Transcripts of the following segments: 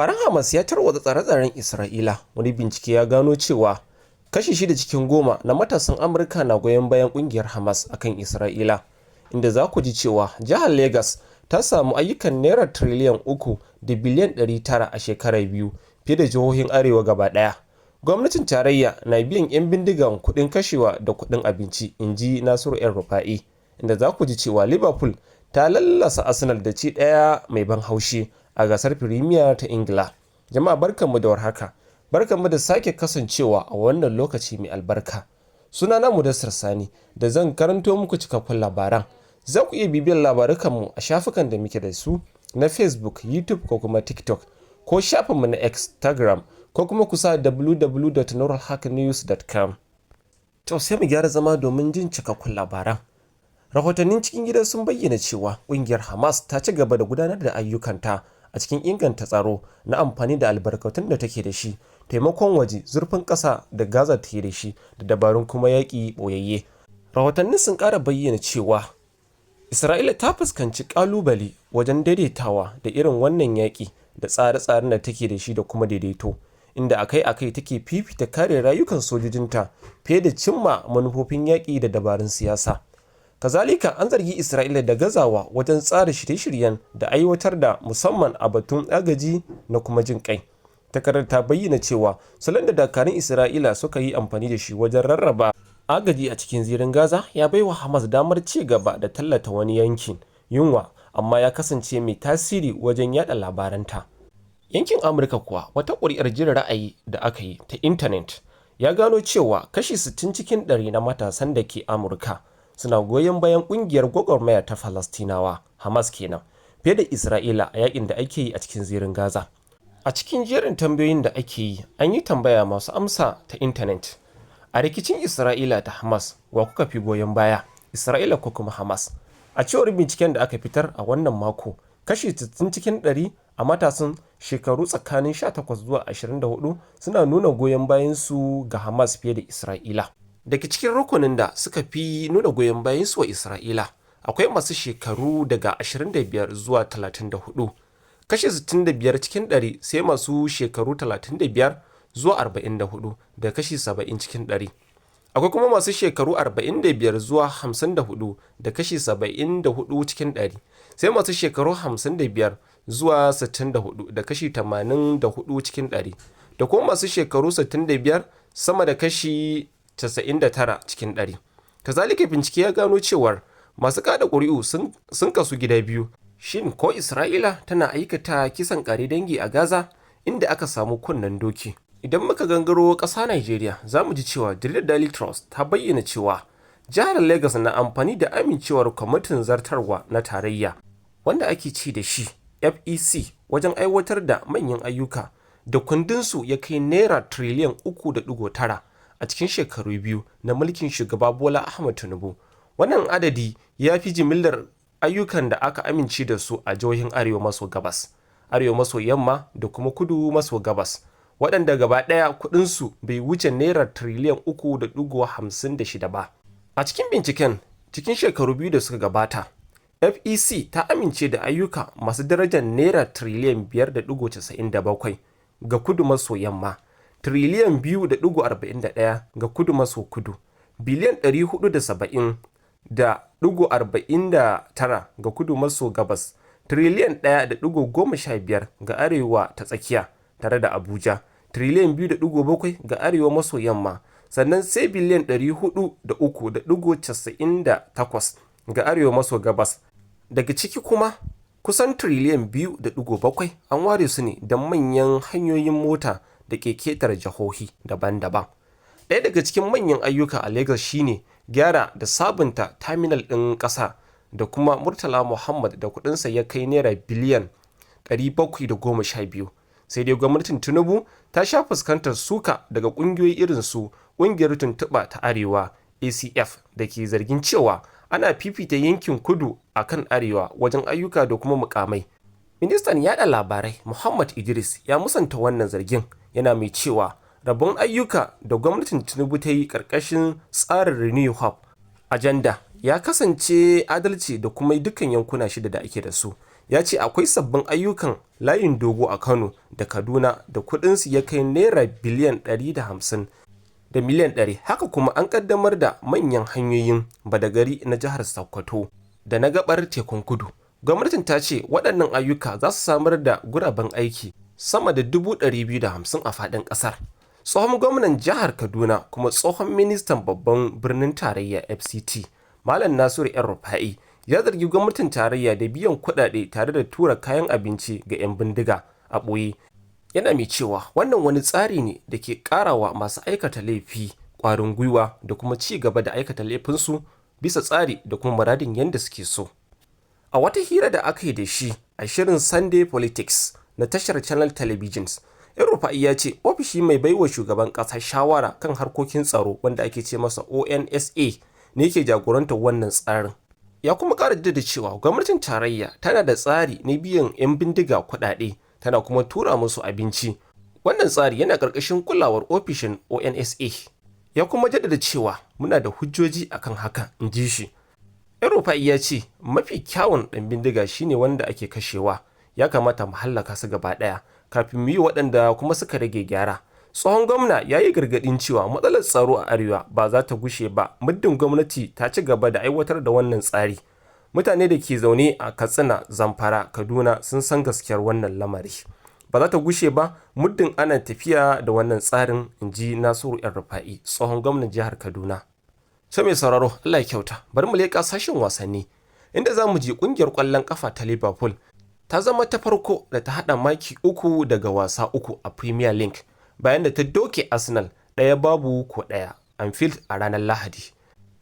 Labaran Hamas ya tarwatsa tsare-tsaren Isra'ila. Wani bincike ya gano cewa kashi 6 cikin 10 na matasan Amurka na goyon bayan ƙungiyar Hamas akan Isra'ila, inda za ku ji cewa jihar Legas ta samu ayyukan naira tiriliyan 3 da biliyan 900 a shekarar biyu, fiye da jihohin Arewa gaba ɗaya. Gwamnatin tarayya na biyan 'yan bindigan kuɗin kashewa da kuɗin abinci, inji Nasiru El-Rufa'i, inda za ku ji cewa Liverpool ta lallasa Arsenal da ci ɗaya mai ban haushi a gasar Firimiya ta Ingila. Jama'a barkanmu da warhaka. Barkanmu da sake kasancewa a wannan lokaci mai albarka. Sunana Mudassir Sani da zan karanto muku cikakkun labaran. Za ku iya bibiyar labarukanmu a shafukan da muke da su na Facebook, YouTube ko kuma TikTok, ko shafinmu na Instagram, ko kuma kusa www.nurulhaqnews.com. To sai mu gyara zama domin jin cikakkun labaran. Rahotannin cikin gida sun bayyana cewa ƙungiyar Hamas ta ci gaba da gudanar da ayyukanta a cikin inganta tsaro na amfani da albarkatun da take da shi, taimakon waje, zurfin ƙasa da Gaza take da shi, da dabarun kuma yaƙi ɓoyayye. Rahotannin sun ƙara bayyana cewa Isra'ila ta fuskanci ƙalubale wajen daidaitawa da irin wannan yaƙi da tsare-tsaren da take da shi da kuma daidaito, inda akai-akai take fifita kare rayukan sojojinta fiye da cimma manufofin yaƙi da dabarun siyasa. Kazalika, an zargi Isra'ila da gazawa wajen tsara shirye-shiryen da aiwatar da, musamman a batun agaji na kuma jin kai. Takardar ta bayyana cewa salon da dakarun Isra'ila suka yi amfani da shi wajen rarraba agaji a cikin zirin Gaza ya baiwa Hamas damar ci gaba da tallata wani yankin yunwa, amma ya kasance mai tasiri wajen yada labaranta. Yankin Amurka kuwa, wata ƙuri'ar jin ra'ayi da aka yi ta intanet ya gano cewa kashi 60 cikin 100 na matasan da ke Amurka suna goyon bayan ƙungiyar gwagwarmaya ta Falastinawa, Hamas kenan, fiye da Isra'ila a yakin da ake yi a cikin zirin Gaza. A cikin jerin tambayoyin da ake yi, an yi tambaya masu amsa ta intanet. A rikicin Isra'ila da Hamas, wa kuka fi goyon baya, Isra'ila ko kuma Hamas? A cewar binciken da aka fitar a wannan mako, kashi 60 cikin 100 a matasan shekaru tsakanin 18 zuwa 24 suna nuna goyon bayansu ga Hamas fiye da Isra'ila. Daga cikin rukunin da suka fi nuna goyon bayansu wa Isra'ila, akwai masu shekaru daga 25 zuwa 34, kashi 65 cikin 100, sai masu shekaru 35 zuwa 44 da kashi 70 cikin 100. Akwai kuma masu shekaru 45 zuwa 54 da kashi 74 cikin 100, sai masu shekaru 55 zuwa 64 da kashi 84 cikin 100, da kuma masu shekaru 65 sama da kashi 99 cikin 100. Kazalika, bincike ya gano cewar masu kada ƙuri'u sun kasu gida biyu. Shin ko Isra'ila tana aikata kisan ƙare dangi a Gaza, inda aka samu kunnen doki? Idan muka gangaro ƙasa Najeriya, za mu ji cewa jaridar Daily Trust ta bayyana cewa jihar Legas na amfani da amincewar kwamitin zartarwa na tarayya, wanda ake ci da shi FEC, wajen aiwatar da manyan ayyuka da kundinsu ya kai naira tiriliyan 3.9 a cikin shekaru biyu na mulkin shugaba Bola Ahmed Tinubu. Wannan adadi ya fi jimillar ayyukan da aka amince da su a jihohin Arewa maso gabas, Arewa maso yamma da kuma Kudu maso gabas, waɗanda gaba ɗaya kuɗinsu bai wuce naira tiriliyan 3.56 ba. A cikin binciken, cikin shekaru biyu da suka gabata, FEC ta amince da ayyuka masu darajar naira tiriliyan 5.97 ga kudu maso yamma, tiriliyan 2.41 ga kudu maso kudu, biliyan 470.49 ga kudu maso gabas, tiriliyan 1.15 ga arewa ta tsakiya tare da Abuja, tiriliyan 2.7 ga arewa maso yamma, sannan sai biliyan 403.98 ga arewa maso gabas. Daga ciki kuma, kusan tiriliyan 2.7 an ware su ne don manyan hanyoyin mota da ke ketare jihohi daban-daban. Ɗaya daga cikin manyan ayyuka a Lagos shine gyara da sabunta taminal ɗin ƙasa da kuma Murtala Muhammad da kuɗinsa ya kai naira biliyan 712. Sai dai gwamnatin Tinubu ta sha fuskantar suka daga ƙungiyoyi irin su ƙungiyar tuntuɓa ta Arewa ACF da ke zargin cewa ana fifita yankin kudu a kan arewa wajen ayyuka da kuma mukamai. Ministan yaɗa labarai Muhammad Idris ya musanta wannan zargin, yana mai cewa rabon ayyuka da gwamnatin Tinubu ta yi ƙarƙashin tsarin Renew Hope Agenda ya kasance adalci da kuma dukkan yankuna 6 da ake da su. ya ce akwai sabbin ayyukan layin dogo a Kano da Kaduna da kuɗinsu ya kai naira biliyan 150 da miliyan 100. Haka kuma an ƙaddamar da manyan hanyoyin Badagari na jihar Sokoto da na gaɓar tekun kudu. Gwamnatin ta ce waɗannan ayyuka za su samar da guraben aiki sama da 250,000 a faɗin ƙasar. Tsohon gwamnan jihar Kaduna kuma tsohon ministan babban birnin tarayya FCT, Malam Nasiru El-Rufai, ya zargi gwamnatin tarayya da biyan kuɗaɗe tare da tura kayan abinci ga 'yan bindiga a ɓoye. Yana mai cewa wannan wani tsari ne da ke ƙarawa masu aikata laifi ƙwarin gwiwa da kuma ci gaba da aikata laifinsu bisa tsari da kuma muradin yadda suke so. A wata hira da aka yi da shi a shirin Sunday Politics na tashar Channel Televisions, El-Rufai ya ce ofishi mai baiwa shugaban ƙasa shawara kan harkokin tsaro wanda ake ce masa ONSA ne ke jagorantar wannan tsarin. Ya kuma ƙara da cewa gwamnatin tarayya tana da tsari na biyan 'yan bindiga kuɗaɗe tana kuma tura musu abinci. Wannan tsari yana ƙarƙashin kulawar ofishin ONSA. Ya kuma jaddada cewa muna da hujjoji akan haka, in ji shi. El-Rufai ya ce mafi kyawun ɗan bindiga shine wanda ake kashewa. Ya kamata mu hallaka su gaba ɗaya kafin mu yi waɗanda kuma suka rage gyara. Tsohon gwamna ya yi gargaɗin cewa matsalar tsaro a arewa ba za ta gushe ba muddin gwamnati ta ci gaba da aiwatar da wannan tsari. Mutane da ke zaune a Katsina, Zamfara, Kaduna sun san gaskiyar wannan lamari. Ba za ta gushe ba muddin ana tafiya da wannan tsarin, in ji Nasiru El-Rufai, tsohon gwamnan jihar Kaduna. Sai mai sauraro, Allah ya kyauta, bari mu leƙa sashen wasanni, inda za mu ji ƙungiyar ƙwallon ƙafa ta Liverpool ta zama ta farko da ta haɗa maki 3 daga wasa 3 a Premier League bayan da ta doke Arsenal 1-1 Anfield a ranar Lahadi.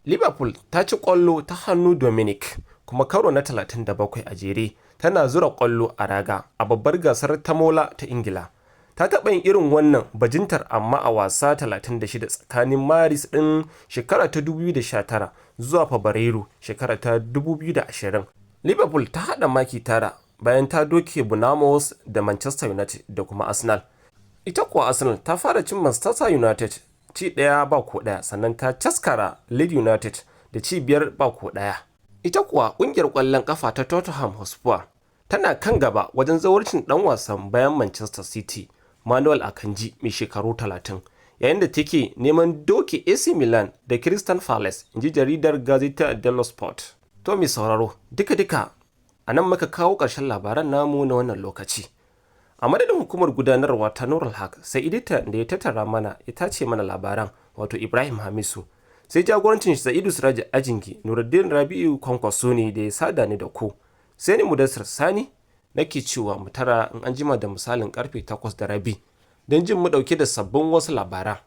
Liverpool ta ci ƙwallo ta hannu Dominic kuma karo na 37 a jere tana zura ƙwallo a raga a babbar gasar ta Mola ta Ingila. Ta taɓa yin irin wannan bajintar amma a wasa 36 tsakanin Maris ɗin shekara ta 2019 zuwa Fabrairu shekara ta 2020. Liverpool ta haɗa maki 9 bayan ta doke Bournemouth da Manchester United da kuma Arsenal. Ita kuwa Arsenal ta fara cin Manchester United ci 1-1 sannan ta caskara Leeds United da ci 5-1. Ita kuwa ƙungiyar ƙwallon ƙafa ta Tottenham Hotspur tana kan gaba wajen zawarcin ɗan wasan bayan Manchester City, Manuel Akanji mai shekaru 30, yayin da take neman doke AC Milan da Crystal Palace, inji jaridar Gazzetta dello Sport. To mai sauraro, duka-duka a nan muka kawo ƙarshen labaran namu na wannan lokaci. A madadin hukumar gudanarwa ta Nurul Haq, sai edita da ya tattara mana ya tace mana labaran, wato Ibrahim Hamisu, sai jagorancin Sa'idu Siraji Ajingi, Nuruddin Rabi'u Kwankwaso ne da ya sada ni da ku. Sai ni Mudassir Sani nake cewa mu tara in an jima da misalin karfe 8:30 don jin mu dauke da sabbin wasu labaran.